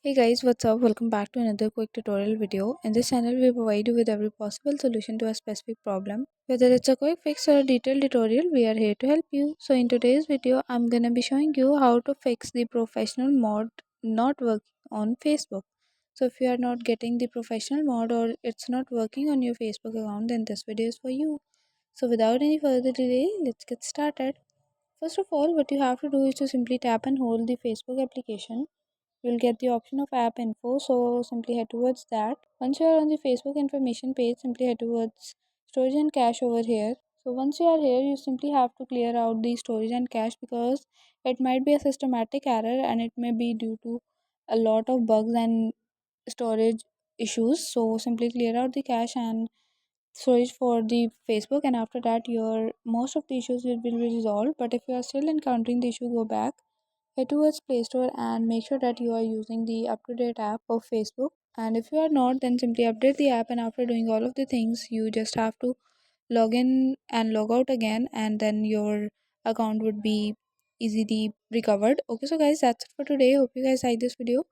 Hey guys, what's up? Welcome back to another quick tutorial video. In this channel, we provide you with every possible solution to a specific problem. Whether it's a quick fix or a detailed tutorial, we are here to help you. So in today's video, I'm gonna be showing you how to fix the professional mode not working on Facebook. So if you are not getting the professional mode or it's not working on your Facebook account, then this video is for you. So without any further delay, let's get started. First of all, what you have to do is to simply tap and hold the Facebook application. You'll get the option of app info, so simply head towards that. Once you are on the Facebook information page, simply head towards storage and cache over here. So once you are here, you simply have to clear out the storage and cache because it might be a systematic error and it may be due to a lot of bugs and storage issues. So simply clear out the cache and storage for the Facebook, and after that your most of the issues will be resolved. But if you are still encountering the issue, go back, head towards Play Store and make sure that you are using the up-to-date app of Facebook. And if you are not, then simply update the app, and after doing all of the things, you just have to log in and log out again, and then your account would be easily recovered. Okay, so guys, that's it for today. Hope you guys like this video.